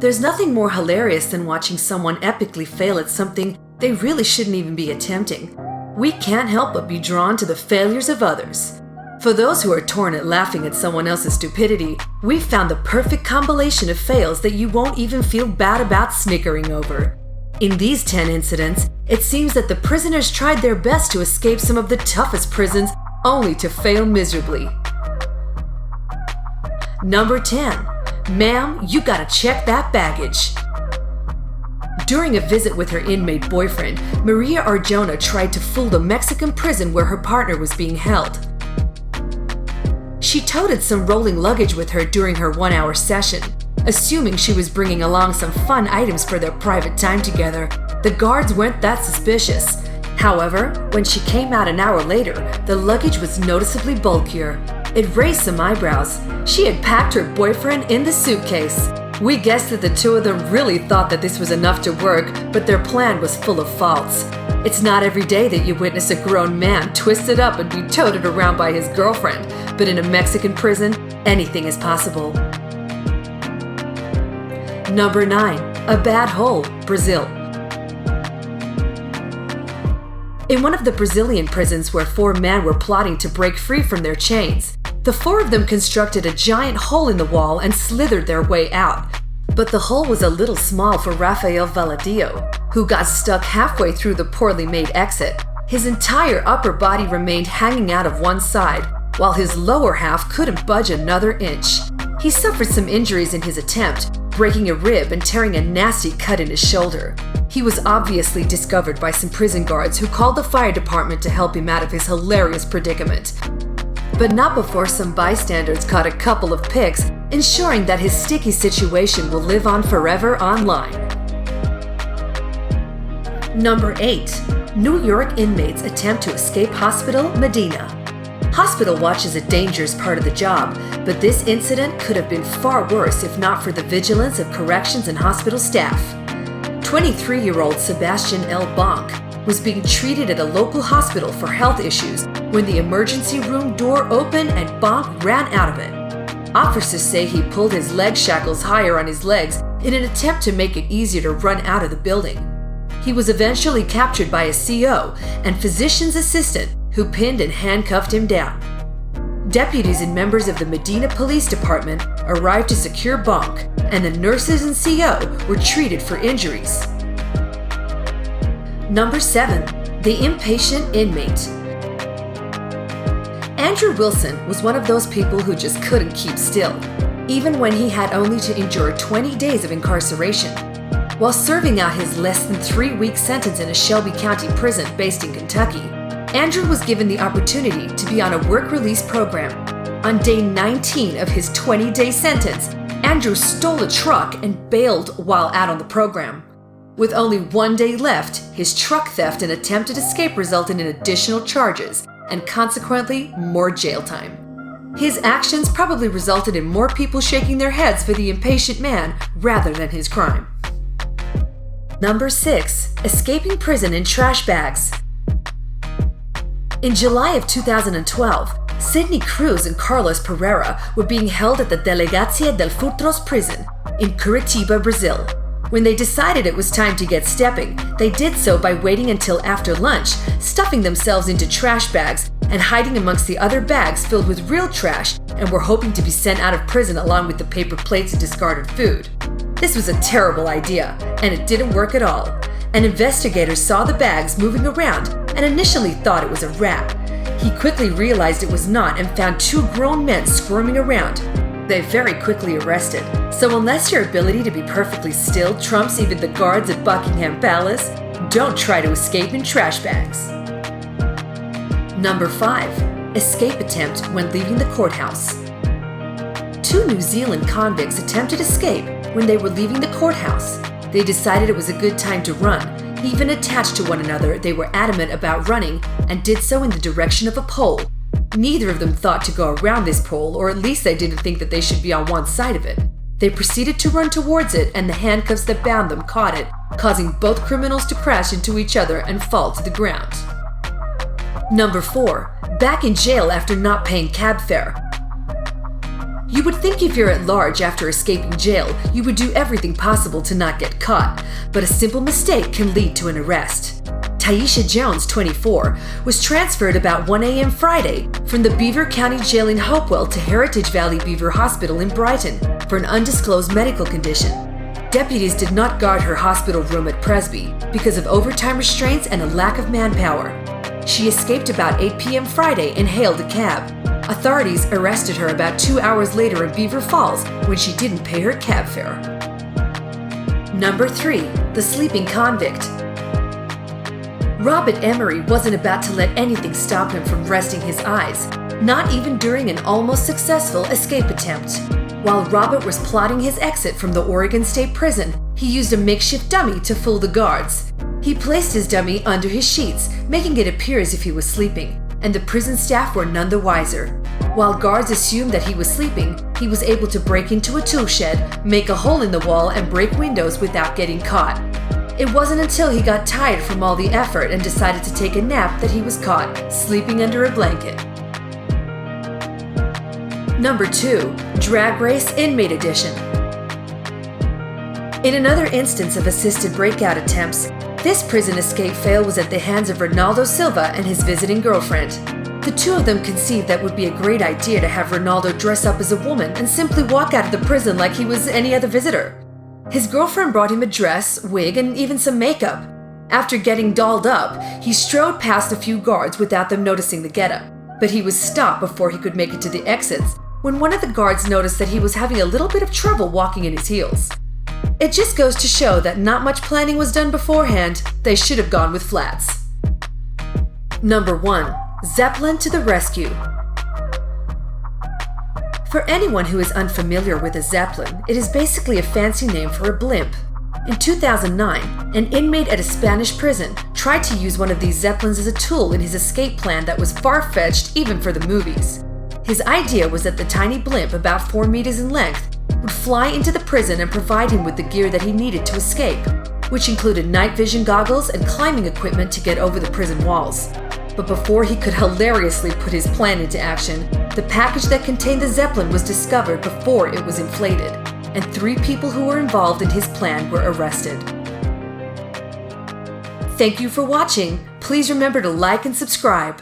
There's nothing more hilarious than watching someone epically fail at something they really shouldn't even be attempting. We can't help but be drawn to the failures of others. For those who are torn at laughing at someone else's stupidity, we've found the perfect compilation of fails that you won't even feel bad about snickering over. In these 10 incidents, it seems that the prisoners tried their best to escape some of the toughest prisons, only to fail miserably. Number 10. Ma'am, you gotta check that baggage. During a visit with her inmate boyfriend, Maria Arjona tried to fool the Mexican prison where her partner was being held. She toted some rolling luggage with her during her 1-hour session. Assuming she was bringing along some fun items for their private time together, the guards weren't that suspicious. However, when she came out an hour later, the luggage was noticeably bulkier. It raised some eyebrows. She had packed her boyfriend in the suitcase. We guessed that the two of them really thought that this was enough to work, but their plan was full of faults. It's not every day that you witness a grown man twisted up and be toted around by his girlfriend, but in a Mexican prison, anything is possible. Number 9. A bad hole, Brazil. In one of the Brazilian prisons where 4 men were plotting to break free from their chains, the 4 of them constructed a giant hole in the wall and slithered their way out. But the hole was a little small for Rafael Valadio, who got stuck halfway through the poorly made exit. His entire upper body remained hanging out of one side, while his lower half couldn't budge another inch. He suffered some injuries in his attempt, breaking a rib and tearing a nasty cut in his shoulder. He was obviously discovered by some prison guards who called the fire department to help him out of his hilarious predicament. But not before some bystanders caught a couple of pics, ensuring that his sticky situation will live on forever online. Number 8. New York inmates attempt to escape hospital, Medina. Hospital watch is a dangerous part of the job, but this incident could have been far worse if not for the vigilance of corrections and hospital staff. 23-year-old Sebastian L. Bonk was being treated at a local hospital for health issues when the emergency room door opened and Bonk ran out of it. Officers say he pulled his leg shackles higher on his legs in an attempt to make it easier to run out of the building. He was eventually captured by a CO and physician's assistant who pinned and handcuffed him down. Deputies and members of the Medina Police Department arrived to secure Bonk, and the nurses and CO were treated for injuries. Number 7. The impatient inmate. Andrew Wilson was one of those people who just couldn't keep still, even when he had only to endure 20 days of incarceration. While serving out his less than 3-week sentence in a Shelby County prison based in Kentucky, Andrew was given the opportunity to be on a work release program. On day 19 of his 20-day sentence, Andrew stole a truck and bailed while out on the program. With only 1 day left, his truck theft and attempted escape resulted in additional charges and consequently more jail time. His actions probably resulted in more people shaking their heads for the impatient man rather than his crime. Number 6. Escaping prison in trash bags. In July of 2012, Sidney Cruz and Carlos Pereira were being held at the Delegacia del Futros prison in Curitiba, Brazil. When they decided it was time to get stepping, they did so by waiting until after lunch, stuffing themselves into trash bags and hiding amongst the other bags filled with real trash, and were hoping to be sent out of prison along with the paper plates and discarded food. This was a terrible idea, and it didn't work at all. An investigator saw the bags moving around and initially thought it was a rat. He quickly realized it was not and found 2 grown men squirming around. They very quickly arrested, so unless your ability to be perfectly still trumps even the guards at Buckingham Palace, don't try to escape in trash bags. Number 5. Escape attempt when leaving the courthouse. 2 New Zealand convicts attempted escape when they were leaving the courthouse. They decided it was a good time to run. Even attached to one another, they were adamant about running and did so in the direction of a pole. Neither of them thought to go around this pole, or at least they didn't think that they should be on one side of it. They proceeded to run towards it, and the handcuffs that bound them caught it, causing both criminals to crash into each other and fall to the ground. Number 4. Back in jail after not paying cab fare. You would think if you're at large after escaping jail, you would do everything possible to not get caught, but a simple mistake can lead to an arrest. Taisha Jones, 24, was transferred about 1 a.m. Friday from the Beaver County Jail in Hopewell to Heritage Valley Beaver Hospital in Brighton for an undisclosed medical condition. Deputies did not guard her hospital room at Presby because of overtime restraints and a lack of manpower. She escaped about 8 p.m. Friday and hailed a cab. Authorities arrested her about 2 hours later in Beaver Falls when she didn't pay her cab fare. Number 3. The Sleeping Convict. Robert Emery wasn't about to let anything stop him from resting his eyes, not even during an almost successful escape attempt. While Robert was plotting his exit from the Oregon State Prison, he used a makeshift dummy to fool the guards. He placed his dummy under his sheets, making it appear as if he was sleeping, and the prison staff were none the wiser. While guards assumed that he was sleeping, he was able to break into a tool shed, make a hole in the wall, and break windows without getting caught. It wasn't until he got tired from all the effort and decided to take a nap that he was caught, sleeping under a blanket. Number 2. Drag Race Inmate Edition. In another instance of assisted breakout attempts, this prison escape fail was at the hands of Ronaldo Silva and his visiting girlfriend. The two of them conceived that it would be a great idea to have Ronaldo dress up as a woman and simply walk out of the prison like he was any other visitor. His girlfriend brought him a dress, wig, and even some makeup. After getting dolled up, he strode past a few guards without them noticing the getup, but he was stopped before he could make it to the exits when one of the guards noticed that he was having a little bit of trouble walking in his heels. It just goes to show that not much planning was done beforehand. They should have gone with flats. Number 1. Zeppelin to the rescue. For anyone who is unfamiliar with a Zeppelin, it is basically a fancy name for a blimp. In 2009, an inmate at a Spanish prison tried to use one of these Zeppelins as a tool in his escape plan that was far-fetched even for the movies. His idea was that the tiny blimp, about 4 meters in length, would fly into the prison and provide him with the gear that he needed to escape, which included night vision goggles and climbing equipment to get over the prison walls. But before he could hilariously put his plan into action, the package that contained the Zeppelin was discovered before it was inflated, and 3 people who were involved in his plan were arrested. Thank you for watching. Please remember to like and subscribe.